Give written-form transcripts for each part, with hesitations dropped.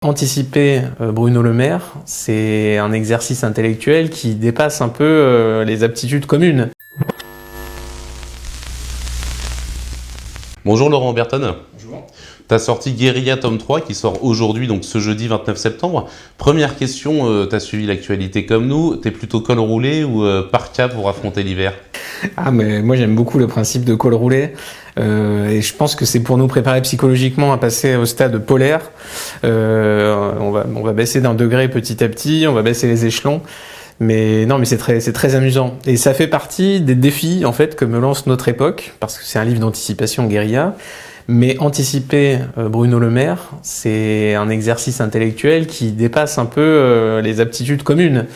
Anticiper Bruno Le Maire, c'est un exercice intellectuel qui dépasse un peu les aptitudes communes. Bonjour Laurent Berton. Bonjour. Tu as sorti Guérilla tome 3 qui sort aujourd'hui, donc ce jeudi 29 septembre. Première question, tu as suivi l'actualité comme nous, t'es plutôt col roulé ou parka pour affronter l'hiver? Ah, mais moi j'aime beaucoup le principe de col roulé et je pense que c'est pour nous préparer psychologiquement à passer au stade polaire. On va baisser d'un degré petit à petit, on va baisser les échelons. Mais non, mais c'est très amusant. Et ça fait partie des défis, en fait, que me lance notre époque, parce que c'est un livre d'anticipation guérilla. Mais anticiper Bruno Le Maire, c'est un exercice intellectuel qui dépasse un peu les aptitudes communes.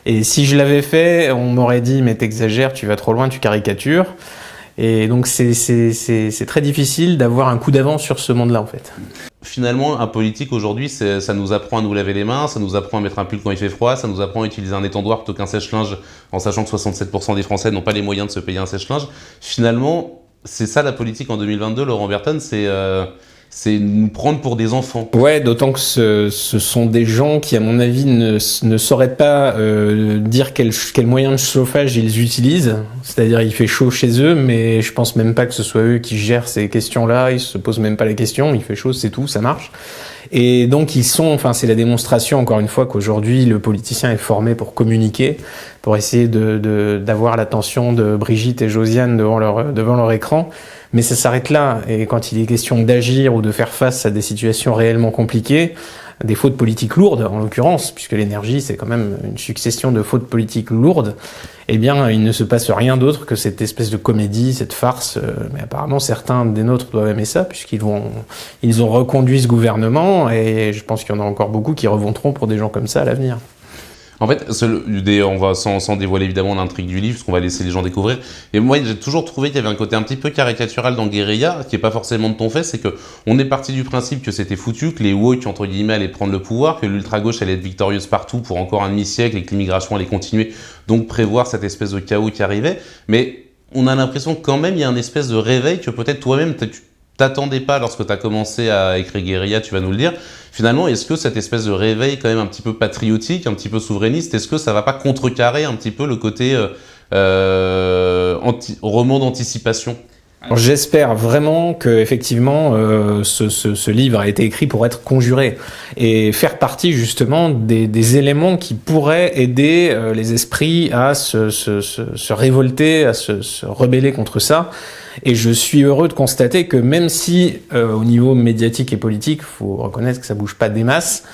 Et si je l'avais fait, on m'aurait dit, mais t'exagères, tu vas trop loin, tu caricatures. Et donc c'est très difficile d'avoir un coup d'avance sur ce monde-là, en fait. Finalement, un politique aujourd'hui, ça nous apprend à nous laver les mains, ça nous apprend à mettre un pull quand il fait froid, ça nous apprend à utiliser un étendoir plutôt qu'un sèche-linge, en sachant que 67% des Français n'ont pas les moyens de se payer un sèche-linge. Finalement, c'est ça la politique en 2022, Laurent Berton, c'est nous prendre pour des enfants. Ouais, d'autant que ce sont des gens qui, à mon avis, ne sauraient pas dire quel moyen de chauffage ils utilisent. C'est-à-dire, il fait chaud chez eux, mais je pense même pas que ce soit eux qui gèrent ces questions-là. Ils se posent même pas les questions. Il fait chaud, c'est tout, ça marche. Et donc c'est la démonstration encore une fois qu'aujourd'hui le politicien est formé pour communiquer, pour essayer d'avoir l'attention de Brigitte et Josiane devant leur écran. Mais ça s'arrête là. Et quand il est question d'agir ou de faire face à des situations réellement compliquées, des fautes politiques lourdes en l'occurrence, puisque l'énergie c'est quand même une succession de fautes politiques lourdes, eh bien il ne se passe rien d'autre que cette espèce de comédie, cette farce. Mais apparemment certains des nôtres doivent aimer ça, puisqu'ils ont reconduit ce gouvernement, et je pense qu'il y en a encore beaucoup qui revoteront pour des gens comme ça à l'avenir. En fait, on va sans dévoiler évidemment l'intrigue du livre, parce qu'on va laisser les gens découvrir. Et moi, j'ai toujours trouvé qu'il y avait un côté un petit peu caricatural dans Guérilla, qui est pas forcément de ton fait, c'est que on est parti du principe que c'était foutu, que les woke entre guillemets allaient prendre le pouvoir, que l'ultra-gauche allait être victorieuse partout pour encore un demi-siècle et que l'immigration allait continuer, donc prévoir cette espèce de chaos qui arrivait. Mais on a l'impression que quand même il y a un espèce de réveil que peut-être toi-même tu t'attendais pas lorsque tu as commencé à écrire Guérilla, tu vas nous le dire. Finalement, est-ce que cette espèce de réveil quand même un petit peu patriotique, un petit peu souverainiste, est-ce que ça va pas contrecarrer un petit peu le côté roman d'anticipation? Alors, j'espère vraiment que effectivement ce livre a été écrit pour être conjuré et faire partie justement des éléments qui pourraient aider les esprits à se révolter, à se rebeller contre ça. Et je suis heureux de constater que même si au niveau médiatique et politique, faut reconnaître que ça bouge pas des masses,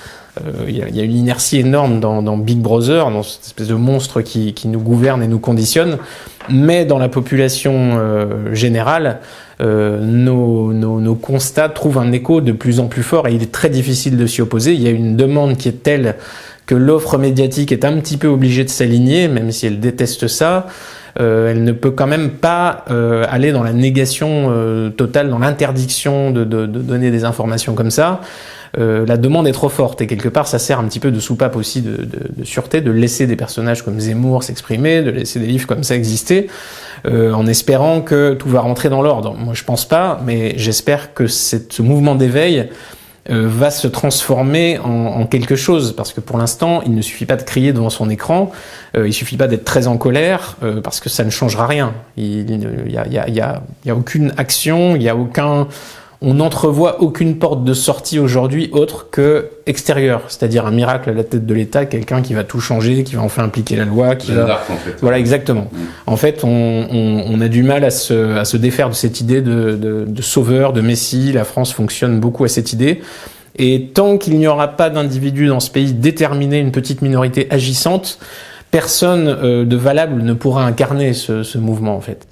il y a une inertie énorme dans Big Brother, dans cette espèce de monstre qui nous gouverne et nous conditionne, mais dans la population générale, nos constats trouvent un écho de plus en plus fort et il est très difficile de s'y opposer. Il y a une demande qui est telle que l'offre médiatique est un petit peu obligée de s'aligner, même si elle déteste ça. Elle ne peut quand même pas aller dans la négation totale, dans l'interdiction de donner des informations comme ça. La demande est trop forte et quelque part ça sert un petit peu de soupape aussi de sûreté, de laisser des personnages comme Zemmour s'exprimer, de laisser des livres comme ça exister, en espérant que tout va rentrer dans l'ordre. Moi je pense pas, mais j'espère que ce mouvement d'éveil va se transformer en quelque chose, parce que pour l'instant il ne suffit pas de crier devant son écran, il suffit pas d'être très en colère, parce que ça ne changera rien. Il y a aucune action, on n'entrevoit aucune porte de sortie aujourd'hui autre que extérieure, c'est-à-dire un miracle à la tête de l'État, quelqu'un qui va tout changer, qui va enfin appliquer la loi, Voilà, exactement. En fait, on a du mal à se défaire de cette idée de sauveur, de messie. La France fonctionne beaucoup à cette idée. Et tant qu'il n'y aura pas d'individus dans ce pays déterminés, une petite minorité agissante, personne de valable ne pourra incarner ce mouvement, en fait.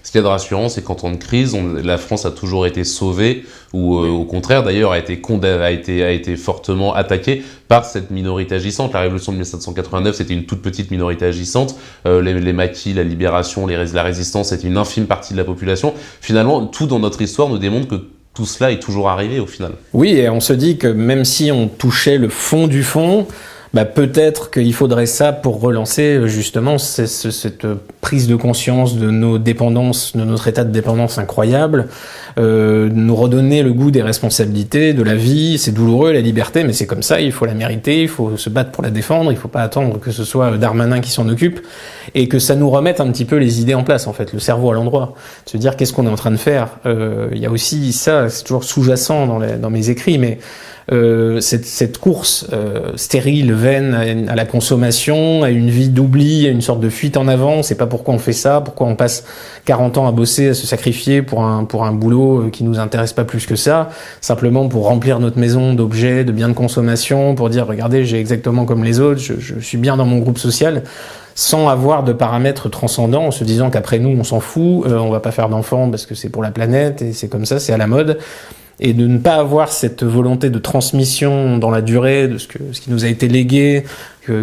Ce qu'il y a de rassurant, c'est qu'en temps de crise, la France a toujours été sauvée, ou au contraire d'ailleurs a été fortement attaquée par cette minorité agissante. La révolution de 1789, c'était une toute petite minorité agissante. Les maquis, la libération, la résistance, c'était une infime partie de la population. Finalement, tout dans notre histoire nous démontre que tout cela est toujours arrivé au final. Oui, et on se dit que même si on touchait le fond du fond, Bah peut-être qu'il faudrait ça pour relancer justement cette prise de conscience de nos dépendances, de notre état de dépendance incroyable, nous redonner le goût des responsabilités, de la vie. C'est douloureux la liberté, mais c'est comme ça, il faut la mériter, il faut se battre pour la défendre, il faut pas attendre que ce soit Darmanin qui s'en occupe, et que ça nous remette un petit peu les idées en place, en fait, le cerveau à l'endroit, se dire qu'est-ce qu'on est en train de faire. Il y a aussi ça, c'est toujours sous-jacent dans mes écrits, mais cette course stérile, vaine à la consommation, à une vie d'oubli, à une sorte de fuite en avant. On sait pas pourquoi on fait ça, pourquoi on passe 40 ans à bosser, à se sacrifier pour un boulot qui nous intéresse pas plus que ça, simplement pour remplir notre maison d'objets, de biens de consommation, pour dire regardez, j'ai exactement comme les autres, je suis bien dans mon groupe social, sans avoir de paramètres transcendants, en se disant qu'après nous on s'en fout, on va pas faire d'enfants parce que c'est pour la planète et c'est comme ça, c'est à la mode. Et de ne pas avoir cette volonté de transmission dans la durée de ce qui nous a été légué,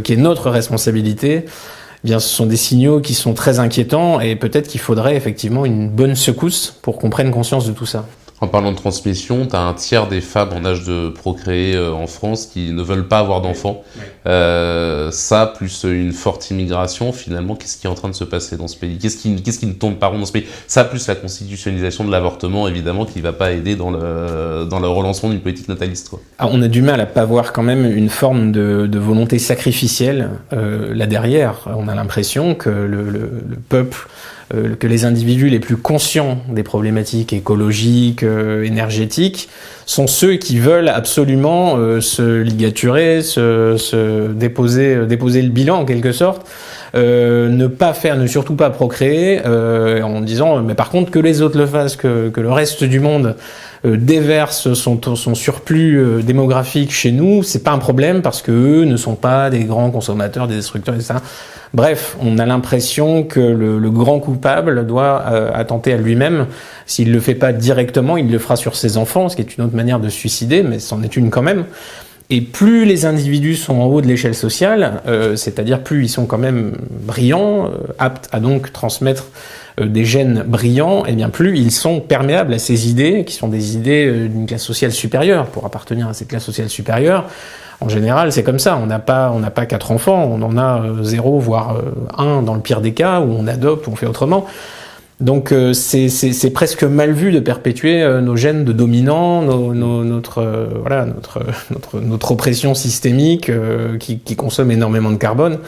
qui est notre responsabilité, eh bien, ce sont des signaux qui sont très inquiétants et peut-être qu'il faudrait effectivement une bonne secousse pour qu'on prenne conscience de tout ça. En parlant de transmission, tu as un tiers des femmes en âge de procréer en France qui ne veulent pas avoir d'enfants. Ça, plus une forte immigration, finalement, qu'est-ce qui est en train de se passer dans ce pays ? Qu'est-ce qui ne tombe pas rond dans ce pays ? Ça, plus la constitutionnalisation de l'avortement, évidemment, qui ne va pas aider dans le relancement d'une politique nataliste, quoi. Alors, on a du mal à pas voir quand même une forme de volonté sacrificielle là derrière. On a l'impression que le peuple, que les individus les plus conscients des problématiques écologiques, énergétiques, sont ceux qui veulent absolument se ligaturer, se déposer le bilan en quelque sorte, ne surtout pas procréer, en disant mais par contre que les autres le fassent, que le reste du monde déverse son surplus démographique chez nous, c'est pas un problème parce que eux ne sont pas des grands consommateurs, des destructeurs, etc. Bref, on a l'impression que le grand coupable doit attenter à lui-même. S'il le fait pas directement, il le fera sur ses enfants, ce qui est une autre manière de se suicider, mais c'en est une quand même. Et plus les individus sont en haut de l'échelle sociale, c'est-à-dire plus ils sont quand même brillants, aptes à donc transmettre des gènes brillants, et bien plus ils sont perméables à ces idées, qui sont des idées d'une classe sociale supérieure. Pour appartenir à cette classe sociale supérieure, en général, c'est comme ça. On n'a pas 4 enfants, on en a 0, voire 1 dans le pire des cas, où on adopte, où on fait autrement. Donc c'est presque mal vu de perpétuer nos gènes de dominants, notre oppression systémique qui consomme énormément de carbone.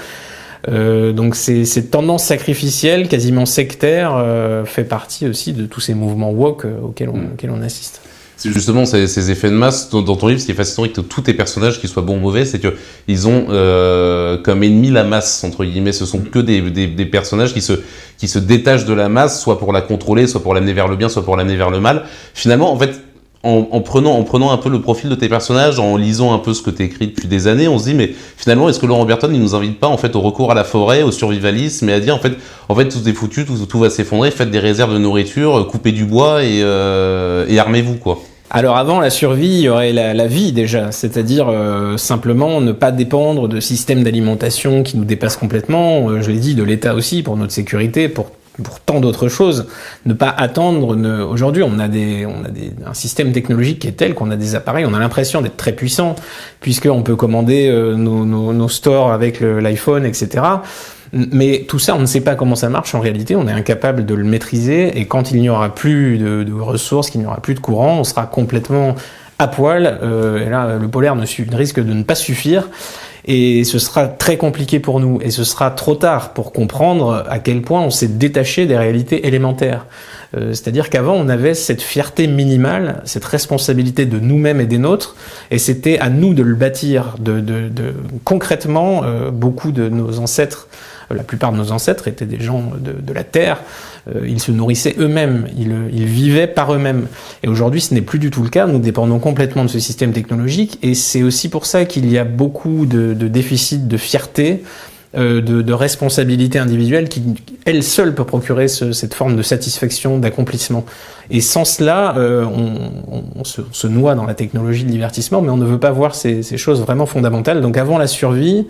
Donc cette tendance sacrificielle, quasiment sectaire, fait partie aussi de tous ces mouvements woke auxquels on assiste. C'est justement ces effets de masse dans ton livre, ce qui est fascinant avec tous tes personnages, qu'ils soient bons ou mauvais, c'est que ils ont comme ennemi la masse, entre guillemets. Ce sont que des personnages qui se détachent de la masse, soit pour la contrôler, soit pour l'amener vers le bien, soit pour l'amener vers le mal. Finalement, en fait, en prenant un peu le profil de tes personnages, en lisant un peu ce que tu écris depuis des années, on se dit mais finalement est-ce que Laurent Berton il nous invite pas en fait au recours à la forêt, au survivalisme et à dire en fait tout est foutu, tout va s'effondrer, faites des réserves de nourriture, coupez du bois et armez-vous quoi. Alors avant la survie, il y aurait la vie déjà, c'est-à-dire simplement ne pas dépendre de systèmes d'alimentation qui nous dépassent complètement, je l'ai dit, de l'État aussi, pour notre sécurité, pour tant d'autres choses. Ne pas attendre. Aujourd'hui, on a un système technologique qui est tel qu'on a des appareils, on a l'impression d'être très puissant, puisqu'on peut commander nos stores avec l'iPhone, etc. Mais tout ça, on ne sait pas comment ça marche en réalité, on est incapable de le maîtriser, et quand il n'y aura plus de ressources, qu'il n'y aura plus de courant, on sera complètement à poil, et là, le polaire risque de ne pas suffire, et ce sera très compliqué pour nous, et ce sera trop tard pour comprendre à quel point on s'est détaché des réalités élémentaires. C'est-à-dire qu'avant, on avait cette fierté minimale, cette responsabilité de nous-mêmes et des nôtres, et c'était à nous de le bâtir. Concrètement, beaucoup de nos ancêtres, la plupart de nos ancêtres étaient des gens de la terre, ils se nourrissaient eux-mêmes, ils vivaient par eux-mêmes. Et aujourd'hui, ce n'est plus du tout le cas, nous dépendons complètement de ce système technologique, et c'est aussi pour ça qu'il y a beaucoup de déficits de fierté, de responsabilité individuelle qui, elle seule, peut procurer cette forme de satisfaction, d'accomplissement. Et sans cela, on se noie dans la technologie de divertissement, mais on ne veut pas voir ces choses vraiment fondamentales. Donc avant la survie,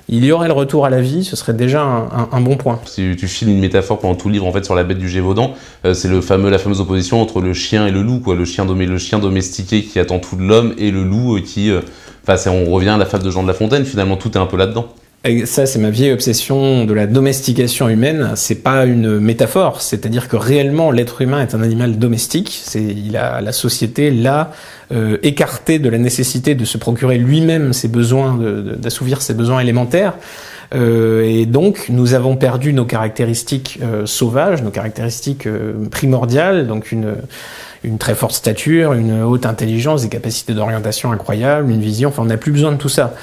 il y aurait le retour à la vie, ce serait déjà un bon point. Si tu files une métaphore pendant tout le livre en fait sur la bête du Gévaudan, c'est la fameuse opposition entre le chien et le loup, quoi. Le chien domestiqué qui attend tout de l'homme et le loup qui Enfin, on revient à la fable de Jean de La Fontaine, finalement, tout est un peu là-dedans. Et ça, c'est ma vieille obsession de la domestication humaine. C'est pas une métaphore, c'est-à-dire que réellement, l'être humain est un animal domestique. La société l'a écarté de la nécessité de se procurer lui-même ses besoins, d'assouvir ses besoins élémentaires. Et donc, nous avons perdu nos caractéristiques sauvages, nos caractéristiques primordiales, donc une très forte stature, une haute intelligence, des capacités d'orientation incroyables, une vision. Enfin, on n'a plus besoin de tout ça.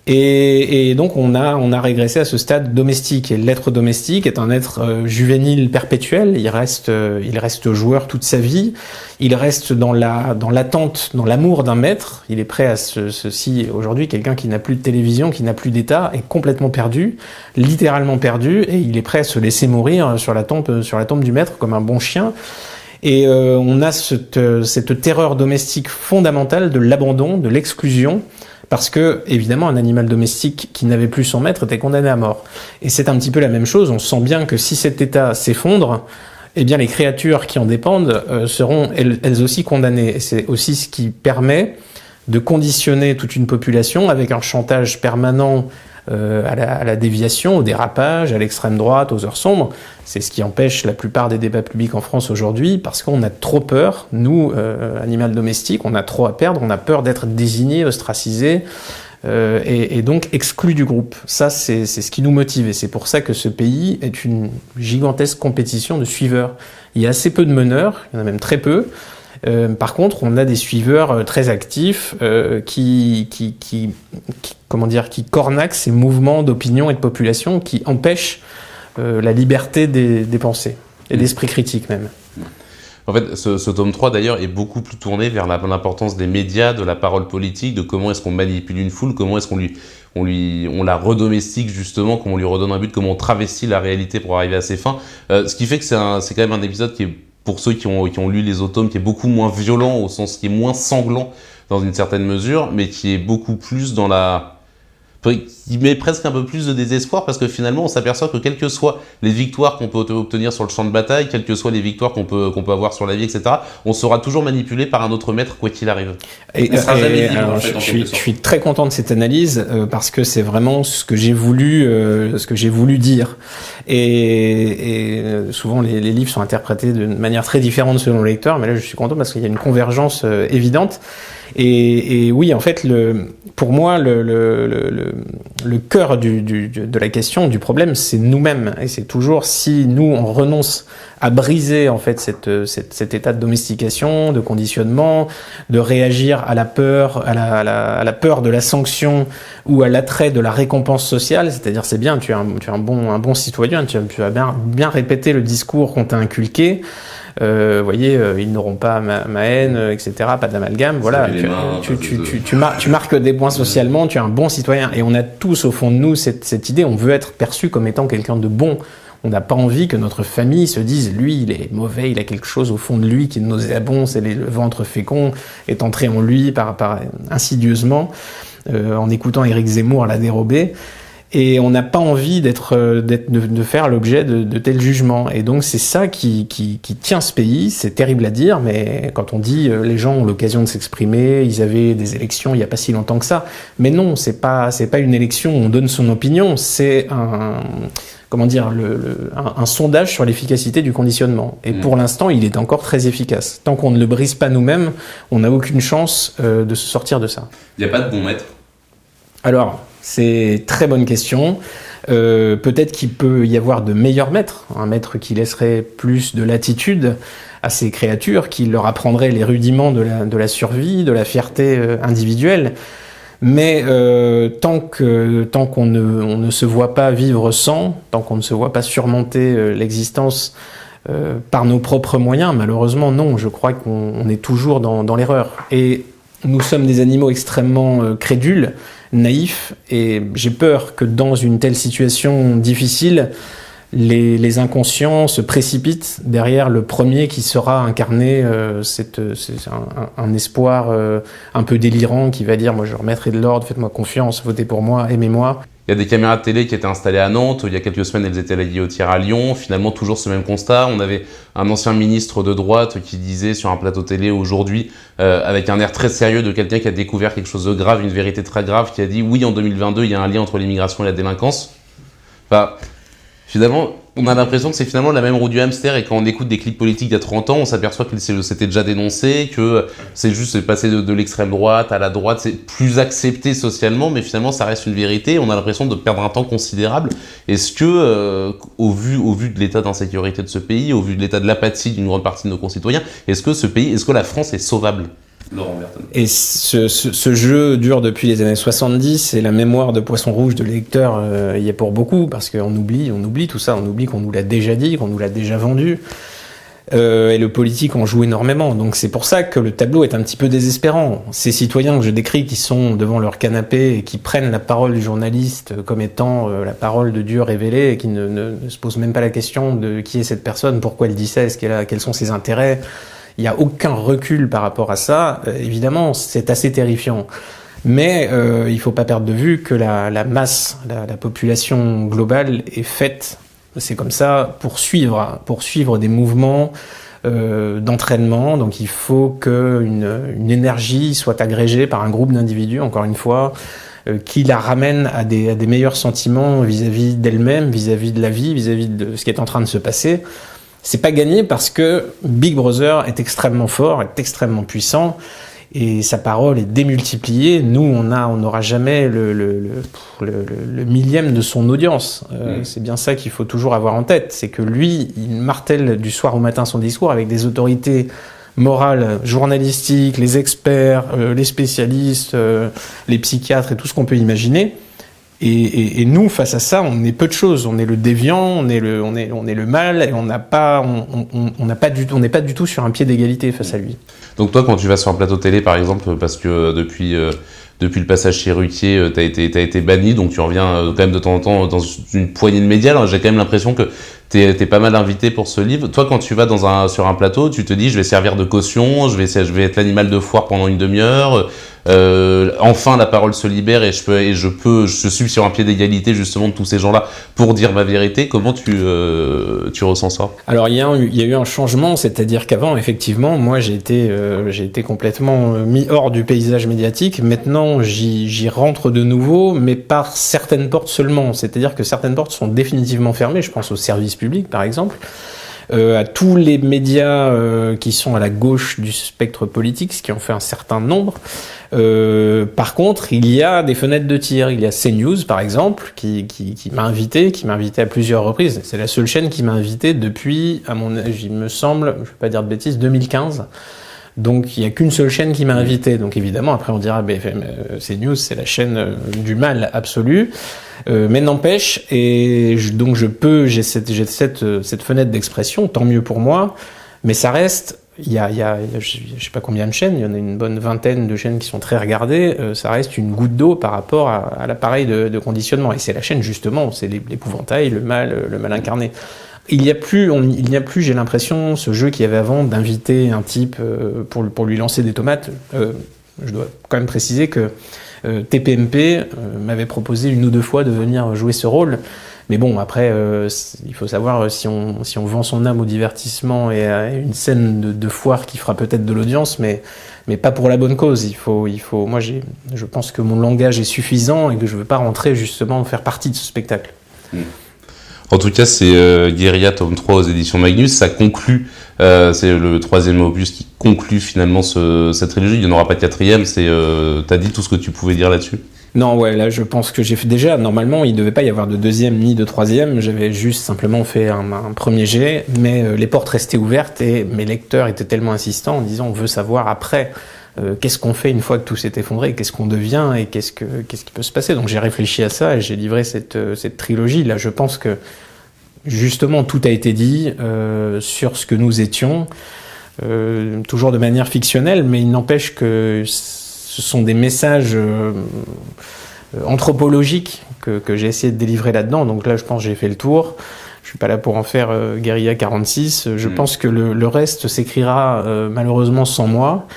Et donc on a régressé à ce stade domestique. Et l'être domestique est un être juvénile perpétuel. Il reste joueur toute sa vie. Il reste dans l'attente, dans l'amour d'un maître. Il est prêt à ceci aujourd'hui. Quelqu'un qui n'a plus de télévision, qui n'a plus d'état, est complètement perdu, littéralement perdu, et il est prêt à se laisser mourir sur la tombe du maître comme un bon chien. Et on a cette terreur domestique fondamentale de l'abandon, de l'exclusion. Parce que, évidemment, un animal domestique qui n'avait plus son maître était condamné à mort. Et c'est un petit peu la même chose. On sent bien que si cet état s'effondre, eh bien, les créatures qui en dépendent seront elles aussi condamnées. Et c'est aussi ce qui permet de conditionner toute une population avec un chantage permanent à la déviation, au dérapage, à l'extrême droite, aux heures sombres. C'est ce qui empêche la plupart des débats publics en France aujourd'hui, parce qu'on a trop peur, nous, animal domestique, on a trop à perdre, on a peur d'être désigné, ostracisé, et donc exclu du groupe. Ça, c'est ce qui nous motive, et c'est pour ça que ce pays est une gigantesque compétition de suiveurs. Il y a assez peu de meneurs, il y en a même très peu. Par contre, on a des suiveurs très actifs qui cornaquent ces mouvements d'opinion et de population, qui empêchent la liberté des pensées et d'esprit critique même. En fait, ce tome 3 d'ailleurs est beaucoup plus tourné vers l'importance des médias, de la parole politique, de comment est-ce qu'on manipule une foule, comment est-ce on la redomestique justement, comment on lui redonne un but, comment on travestit la réalité pour arriver à ses fins. Ce qui fait que c'est quand même un épisode qui est, pour ceux qui ont lu les autres tomes, qui est beaucoup moins violent, au sens qui est moins sanglant dans une certaine mesure, mais qui est beaucoup plus dans qui met presque un peu plus de désespoir, parce que finalement on s'aperçoit que quelles que soient les victoires qu'on peut obtenir sur le champ de bataille, quelles que soient les victoires qu'on peut avoir sur la vie, etc., on sera toujours manipulé par un autre maître quoi qu'il arrive. On sera jamais libre, en fait, je suis très content de cette analyse parce que c'est vraiment ce que j'ai voulu dire. Et souvent les livres sont interprétés d'une manière très différente selon le lecteur, mais là je suis content parce qu'il y a une convergence évidente. Et oui, en fait, pour moi, le cœur de la question, du problème, c'est nous-mêmes. Et c'est toujours si nous, on renonce à briser, en fait, cet état de domestication, de conditionnement, de réagir à la peur, à la peur de la sanction ou à l'attrait de la récompense sociale. C'est-à-dire, c'est bien, tu es un bon citoyen, tu as bien répété le discours qu'on t'a inculqué. Voyez, ils n'auront pas ma haine, etc. Pas d'amalgame. Voilà, tu marques des points socialement. Tu es un bon citoyen. Et on a tous au fond de nous cette idée. On veut être perçu comme étant quelqu'un de bon. On n'a pas envie que notre famille se dise lui, il est mauvais, il a quelque chose au fond de lui qui est nauséabond. C'est le ventre fécond est entré en lui par insidieusement en écoutant Éric Zemmour à la dérobée. Et on n'a pas envie de faire l'objet de tels jugements. Et donc c'est ça qui tient ce pays. C'est terrible à dire, mais quand on dit les gens ont l'occasion de s'exprimer, ils avaient des élections il n'y a pas si longtemps que ça. Mais non, c'est pas une élection où on donne son opinion. C'est un sondage sur l'efficacité du conditionnement. Et pour l'instant, il est encore très efficace. Tant qu'on ne le brise pas nous-mêmes, on n'a aucune chance de se sortir de ça. Il n'y a pas de bon maître. Alors, c'est très bonne question. Peut-être qu'il peut y avoir de meilleurs maîtres, un maître qui laisserait plus de latitude à ces créatures, qui leur apprendrait les rudiments de la survie, de la fierté individuelle. Mais tant qu'on ne se voit pas vivre sans, tant qu'on ne se voit pas surmonter l'existence par nos propres moyens, malheureusement non, je crois qu'on est toujours dans l'erreur. Et nous sommes des animaux extrêmement crédules, naïfs, et j'ai peur que dans une telle situation difficile, les inconscients se précipitent derrière le premier qui saura incarner c'est un espoir un peu délirant qui va dire moi je remettrai de l'ordre, faites-moi confiance, votez pour moi, aimez-moi. Il y a des caméras de télé qui étaient installées à Nantes. Il y a quelques semaines, elles étaient à la Guillotière à Lyon. Finalement, toujours ce même constat. On avait un ancien ministre de droite qui disait sur un plateau télé aujourd'hui, avec un air très sérieux de quelqu'un qui a découvert quelque chose de grave, une vérité très grave, qui a dit oui, en 2022, il y a un lien entre l'immigration et la délinquance. Enfin, finalement, on a l'impression que c'est finalement la même roue du hamster, et quand on écoute des clips politiques d'il y a 30 ans, on s'aperçoit que c'était déjà dénoncé, que c'est juste passé de l'extrême droite à la droite, c'est plus accepté socialement, mais finalement ça reste une vérité, on a l'impression de perdre un temps considérable. Est-ce que, au vu de l'état d'insécurité de ce pays, au vu de l'état de l'apathie d'une grande partie de nos concitoyens, est-ce que la France est sauvable ? Laurent Berton. Et ce jeu dure depuis les années 70, et la mémoire de poisson rouge de lecteur y est pour beaucoup, parce qu'on oublie tout ça, on oublie qu'on nous l'a déjà dit, qu'on nous l'a déjà vendu, et le politique en joue énormément. Donc c'est pour ça que le tableau est un petit peu désespérant. Ces citoyens que je décris qui sont devant leur canapé et qui prennent la parole du journaliste comme étant la parole de Dieu révélée, et qui ne se posent même pas la question de qui est cette personne, pourquoi elle dit ça, quels sont ses intérêts. Il n'y a aucun recul par rapport à ça. Évidemment, c'est assez terrifiant. Mais il ne faut pas perdre de vue que la masse, la population globale est faite, c'est comme ça, pour suivre des mouvements d'entraînement. Donc il faut qu'une énergie soit agrégée par un groupe d'individus, encore une fois, qui la ramène à des meilleurs sentiments vis-à-vis d'elle-même, vis-à-vis de la vie, vis-à-vis de ce qui est en train de se passer. C'est pas gagné parce que Big Brother est extrêmement fort, est extrêmement puissant, et sa parole est démultipliée. Nous, on n'aura jamais le millième de son audience. C'est bien ça qu'il faut toujours avoir en tête. C'est que lui, il martèle du soir au matin son discours avec des autorités morales, journalistiques, les experts, les spécialistes, les psychiatres et tout ce qu'on peut imaginer. Et nous, face à ça, on est peu de choses. On est le déviant, on est le mal, et on n'est pas du tout sur un pied d'égalité face à lui. Donc toi, quand tu vas sur un plateau télé, par exemple, parce que depuis le passage chez Ruquier, t'as été banni, donc tu reviens quand même de temps en temps dans une poignée de médias. Alors, j'ai quand même l'impression que t'es pas mal invité pour ce livre. Toi, quand tu vas sur un plateau, tu te dis, je vais servir de caution, je vais être l'animal de foire pendant une demi-heure. Enfin, la parole se libère, et je suis sur un pied d'égalité justement de tous ces gens-là pour dire ma vérité. Comment tu ressens ça ? Alors il y a eu un changement, c'est-à-dire qu'avant, effectivement, moi j'ai été complètement mis hors du paysage médiatique. Maintenant, j'y rentre de nouveau, mais par certaines portes seulement. C'est-à-dire que certaines portes sont définitivement fermées. Je pense au service public, par exemple. À tous les médias qui sont à la gauche du spectre politique, ce qui en fait un certain nombre. Par contre, il y a des fenêtres de tir. Il y a CNews, par exemple, qui m'a invité à plusieurs reprises. C'est la seule chaîne qui m'a invité depuis, à mon âge, il me semble, je vais pas dire de bêtises, 2015. Donc il y a qu'une seule chaîne qui m'a invité. Donc évidemment, après on dira BFM, CNews, c'est la chaîne du mal absolu. Mais n'empêche, donc j'ai cette fenêtre d'expression, tant mieux pour moi. Mais ça reste, je sais pas combien de chaînes, il y en a une bonne vingtaine de chaînes qui sont très regardées. Ça reste une goutte d'eau par rapport à l'appareil de conditionnement. Et c'est la chaîne justement, c'est l'épouvantail, le mal incarné. Il n'y a plus, j'ai l'impression, ce jeu qu'il y avait avant d'inviter un type pour lui lancer des tomates. Je dois quand même préciser que TPMP m'avait proposé une ou deux fois de venir jouer ce rôle. Mais bon, après, il faut savoir si on vend son âme au divertissement et à une scène de foire qui fera peut-être de l'audience, mais pas pour la bonne cause. Moi, je pense que mon langage est suffisant et que je veux pas rentrer justement faire partie de ce spectacle. En tout cas, c'est Guérilla, tome 3 aux éditions Magnus. Ça conclut, c'est le 3e opus qui conclut finalement cette trilogie. Il n'y en aura pas de 4e. T'as dit tout ce que tu pouvais dire là-dessus ? Non, ouais, là, je pense que j'ai fait déjà. Normalement, il ne devait pas y avoir de 2e ni de 3e. J'avais juste simplement fait un premier jet, mais les portes restaient ouvertes et mes lecteurs étaient tellement insistants en disant on veut savoir après. Qu'est-ce qu'on fait une fois que tout s'est effondré, qu'est-ce qu'on devient et qu'est-ce qui peut se passer. Donc j'ai réfléchi à ça et j'ai livré cette trilogie. Là, je pense que justement tout a été dit sur ce que nous étions, toujours de manière fictionnelle, mais il n'empêche que ce sont des messages anthropologiques que j'ai essayé de délivrer là-dedans. Donc là, je pense que j'ai fait le tour. Je suis pas là pour en faire Guérilla 46. Je pense que le reste s'écrira malheureusement sans moi.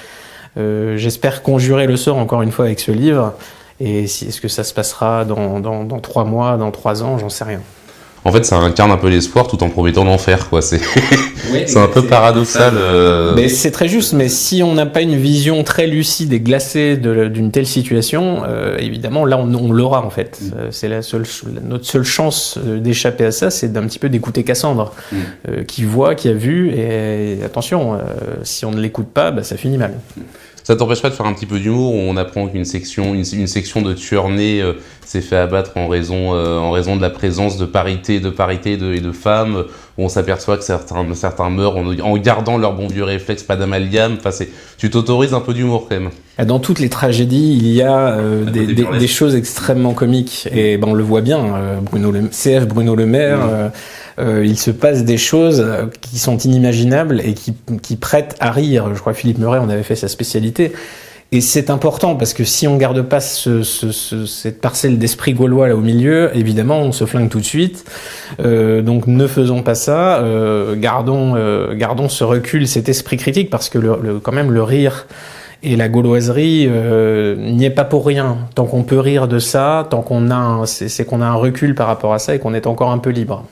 J'espère conjurer le sort encore une fois avec ce livre. Et est-ce que ça se passera dans 3 mois, dans 3 ans, j'en sais rien. En fait, ça incarne un peu l'espoir tout en promettant l'enfer, quoi. C'est oui, c'est un peu paradoxal. Mais c'est très juste. Mais si on n'a pas une vision très lucide et glacée d'une telle situation, évidemment, là, on l'aura en fait. C'est notre seule chance d'échapper à ça, c'est d'un petit peu d'écouter Cassandre, qui voit, qui a vu. Et attention, si on ne l'écoute pas, bah, ça finit mal. Ça t'empêche pas de faire un petit peu d'humour où on apprend qu'une section de tueurs nés s'est fait abattre en raison de la présence de parité et de femmes, où on s'aperçoit que certains meurent en gardant leur bon vieux réflexe, pas d'amalgame. Enfin, tu t'autorises un peu d'humour quand même. Dans toutes les tragédies, il y a des choses extrêmement comiques. Et ben, on le voit bien, Bruno Le Maire, il se passe des choses qui sont inimaginables et qui prêtent à rire. Je crois que Philippe Meuret en avait fait sa spécialité. Et c'est important parce que si on garde pas cette parcelle d'esprit gaulois là au milieu, évidemment, on se flingue tout de suite. Donc ne faisons pas ça. Gardons ce recul, cet esprit critique, parce que quand même le rire et la gauloiserie n'y est pas pour rien. Tant qu'on peut rire de ça, tant qu'on a c'est qu'on a un recul par rapport à ça et qu'on est encore un peu libre.